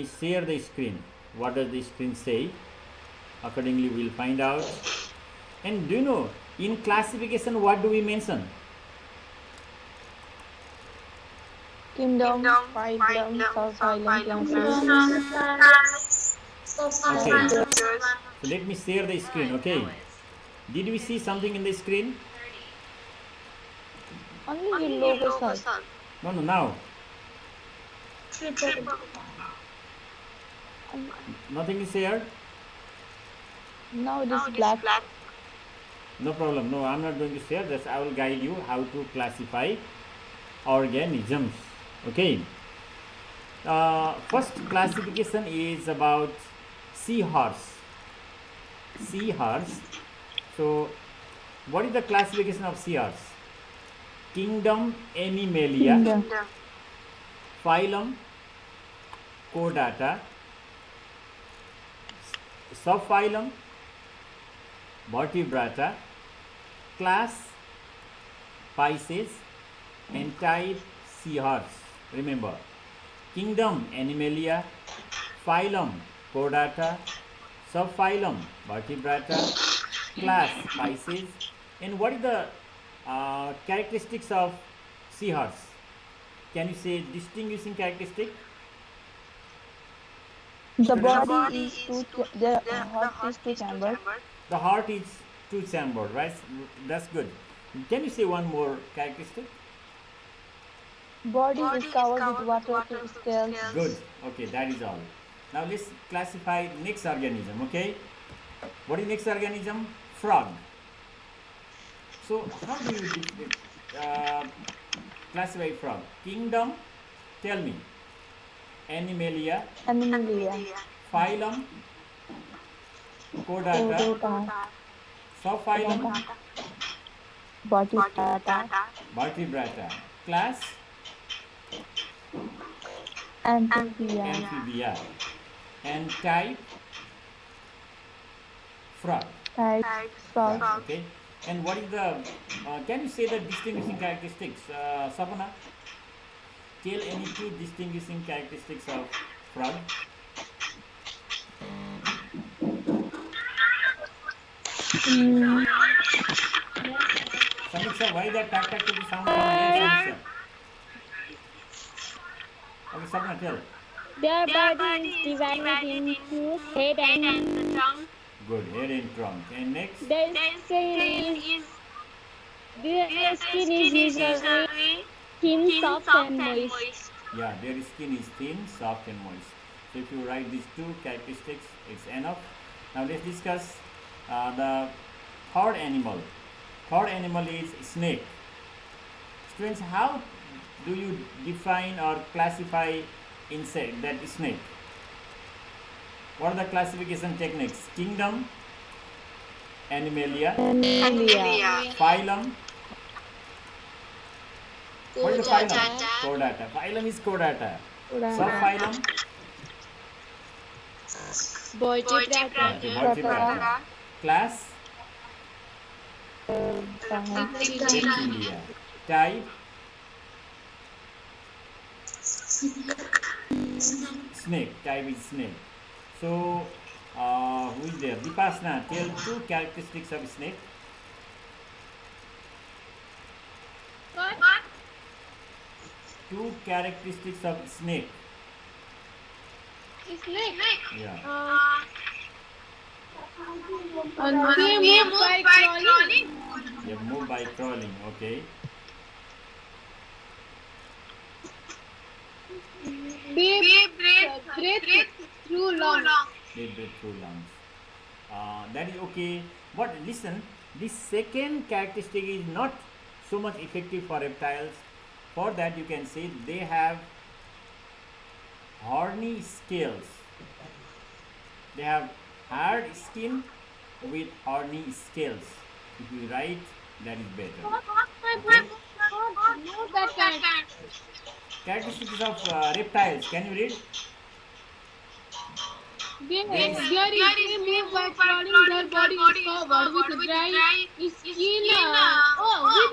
me share the screen. What does the screen say? Accordingly, we'll find out. And do you know, in classification, what do we mention? Kingdom, phylum, subphylum, Class. Okay. Subclass. So let me share the screen. Okay. Did we see something in the screen? Only the logo, sir. No, no, now. Triple. Nothing is shared? Now it is black. No problem. No, I'm not going to share. Just I will guide you how to classify organisms. Okay. First classification is about seahorse. Seahorse. So, what is the classification of seahorse? Kingdom Animalia, Kingdom. phylum Chordata, subphylum Vertebrata, class Pisces, and type seahorse. Remember, kingdom Animalia, phylum Chordata, subphylum Vertebrata, class Pisces. And what is the characteristics of seahorse? Can you say distinguishing characteristic? The body is the heart is two-chambered. The heart is two-chambered, right? That's good. Can you say one more characteristic? Body is covered with water scales. Good. Okay, that is all. Now let's classify next organism. Okay. What is next organism? Frog. So how do you classify frog? Kingdom. Tell me. Animalia. Animalia. Phylum Chordata. Chordata. Subphylum Vertebrata. Vertebrata. Class Amphibia. And type frog. Type frog. Okay. And what is the? Can you say the distinguishing characteristics, Sapana? Tell any two distinguishing characteristics of frog. Samiksha, why that tak to the sound from here, Samiksha? Okay, Sapana, tell. Their body is divided into head and the trunk. Good, head and trunk. And next? Their skin is usually thin, soft, and moist. Yeah, their skin is thin, soft, and moist. So if you write these two characteristics, it's enough. Now let's discuss the third animal. Third animal is snake. Students, how do you define or classify insect, that snake? What are the classification techniques? Kingdom, Animalia, phylum. What is the phylum? Chordata. Phylum is Chordata. Subphylum, Vertebrata. Class, Reptilia. Type, snake. Type is snake. So, who is there? Dipasna, tell two characteristics of snake. What? Two characteristics of snake. Snake. Yeah. They move by crawling. They move by crawling. Okay. They breathe through lungs. They breathe through lungs. That is okay. But listen, this second characteristic is not so much effective for reptiles. For that, you can say they have horny scales. They have hard skin with horny scales. If you write, that is better. Okay. Characteristics of reptiles. Can you read? They move by crawling. Their body is covered with dry skin.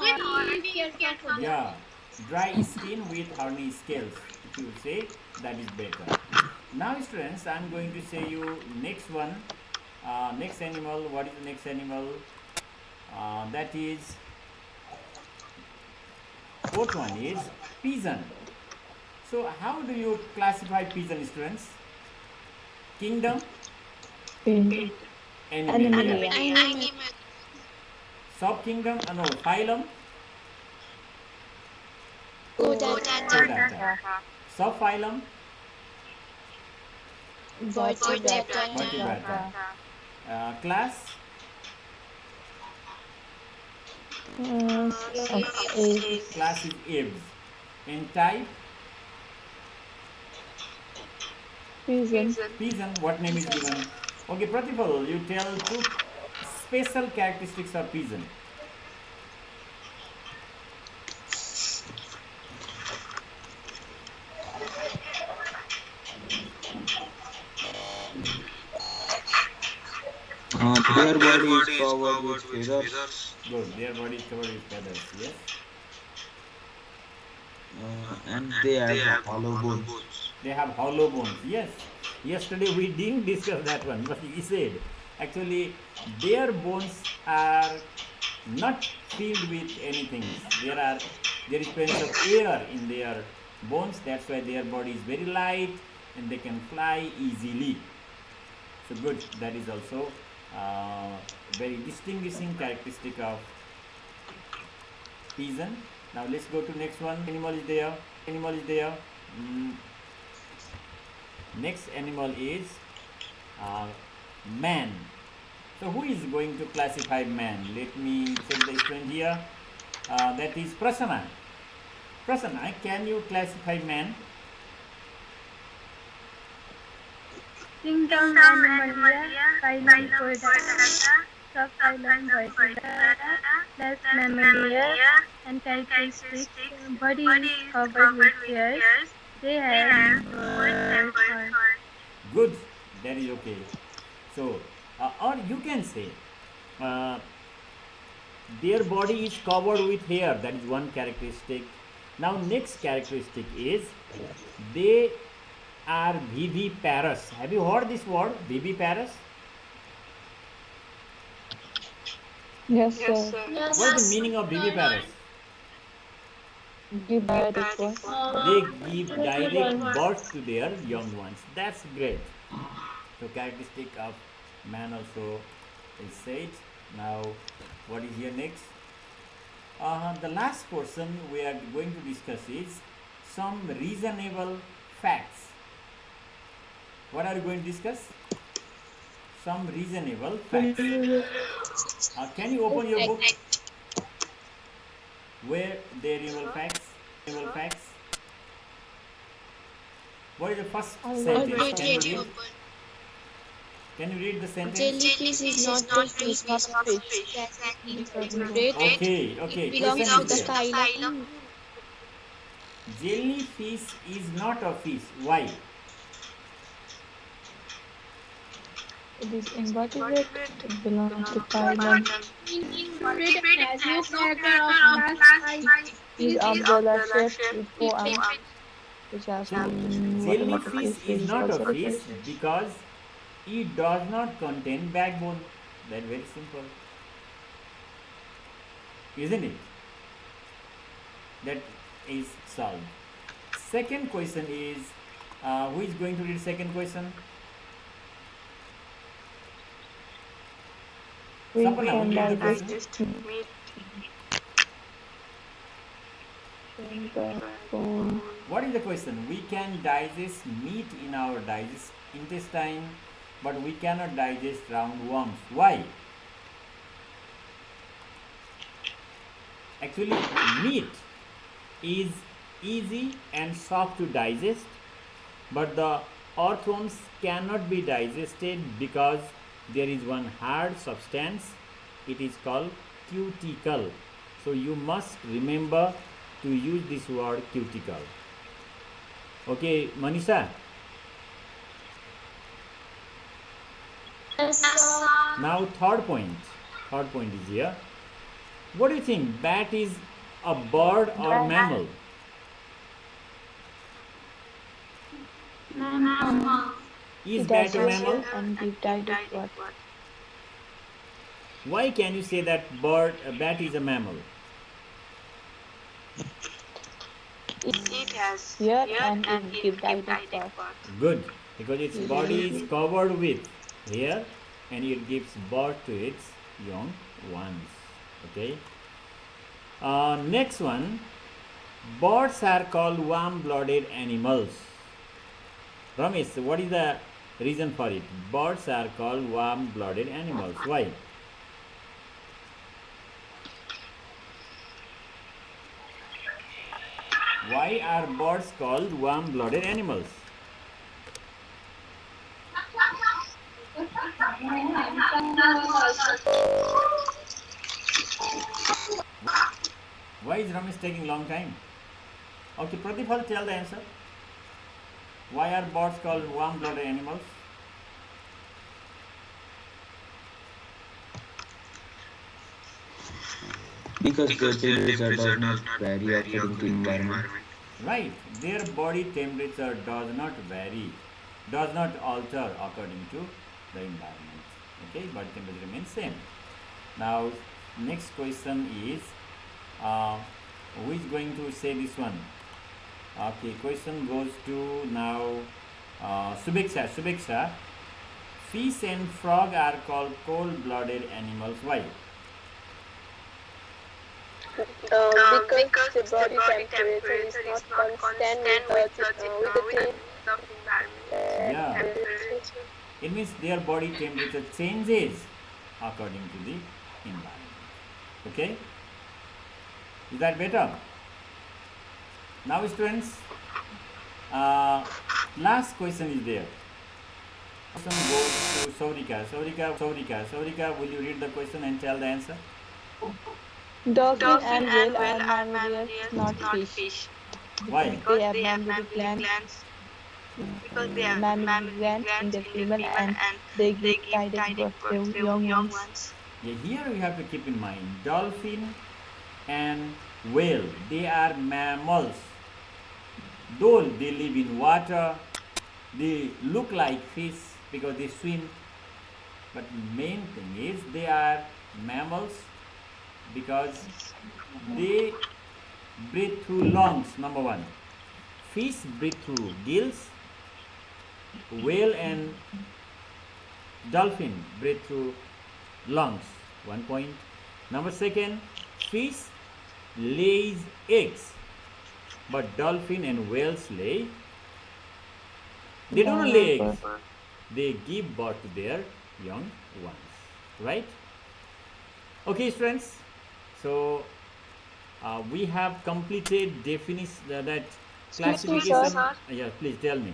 With horny scales. Yeah, dry skin with horny scales. If you say, that is better. Now, students, I'm going to say you next one. Next animal. What is the next animal? That is fourth one is pigeon. So, how do you classify pigeon, students? Kingdom, In animal. Yeah. Animalia. Animal. Subkingdom. No. Phylum, Chordata. chordata. Subphylum, vertebrata. Vertebrata. Class, Of apes. class is apes. And type, Pigeon. pigeon. What name is given? Okay, Pratipal, you tell two special characteristics of pigeon. Their body is covered with feathers, Good. Their body is covered with feathers. Yes. and they have hollow bones. They have hollow bones. Yes. Yesterday we didn't discuss that one, but he said actually their bones are not filled with anything. There is presence of air in their bones. That's why their body is very light and they can fly easily. So good. That is also very distinguishing characteristic of pigeon. Now let's go to next one. Animal is there. Animal is there. Next animal is uh, man. So who is going to classify man? Let me check the student here. That is Prasanna. Prasanna, can you classify man? Kingdom Animalia, phylum Chordata, subphylum Vertebrata, class Mammalia, and characteristics. Body is covered with hairs. They have bird and fur. Good, that is okay. So, or you can say uh, their body is covered with hair. That is one characteristic. Now, next characteristic is they are viviparous. Have you heard this word, viviparous? Yes, sir. What is the meaning of viviparous? Give direct birth. They give direct birth to their young ones. That's great. So characteristic of man also is said. Now, what is here next? The last portion we are going to discuss is some reasonable facts. What are you going to discuss? Some reasonable facts. Can you open your book? Where there reasonable facts? Reasonable facts. What is the first sentence? Can you read the sentence? Jellyfish is not a fish, it's not a fish. Invertebrate. Okay, okay. It belongs Question to is the there. phylum. Jellyfish is not a fish. Why? It is invertebrate. It belongs to phylum. Invertebrate has no character of class. It is umbrella shaped with 4 arms, which has Jellyfish is not a fish fish. because it does not contain backbone. That's very simple. Isn't it? That is solved. Second question is who is going to read second question? We Sapana, can will you read the question? digest meat. Backbone. What is the question? We can digest meat in our intestine, but we cannot digest roundworms. Why? Actually, meat is easy and soft to digest, but the earthworms cannot be digested because there is one hard substance. It is called cuticle. So you must remember to use this word cuticle. Okay, Manisha. Now third point. Third point is here. What do you think? Bat is a bird or mammal? Mammal. Is It bat has a mammal? shell and give direct birth. Why can you say that a bat is a mammal? It has hair and it give direct birth. Good, because its body is Usually, covered with hair and it gives birth to its young ones. Okay. Next one, birds are called warm-blooded animals. Ramesh, what is the reason for it? Birds are called warm-blooded animals. Why? Why are birds called warm-blooded animals? Why is Ramesh taking long time? Okay, Pratibhal, tell the answer. Why are birds called warm-blooded animals? Because their temperature does not vary according to environment. Right, their body temperature does not vary, does not alter according to the environment. Okay, body temperature remains same. Now, next question is, uh, who is going to say this one? Okay, question goes to now Subeksha. Subeksha, fish and frog are called cold-blooded animals. Why? Because the body temperature is not constant with the change of Yeah, temperature. it means their body temperature changes according to the environment. Okay, is that better? Now, students, last question is there. Question goes to Saurika, will you read the question and tell the answer? dolphin and whale are mammals, not fish, Why? because they have mammary glands in their female and they give direct birth to young ones. Yeah, here we have to keep in mind dolphin and whale, they are mammals. Though they live in water, they look like fish because they swim, but main thing is they are mammals because they breathe through lungs. Number one, fish breathe through gills, whale and dolphin breathe through lungs. One point. Number second, fish lays eggs, but dolphin and whales they don't lay Direct eggs, birth. they give birth to their young ones, right? Okay, friends, so we have completed definition that Excuse me, classification. sir. Yeah, please tell me.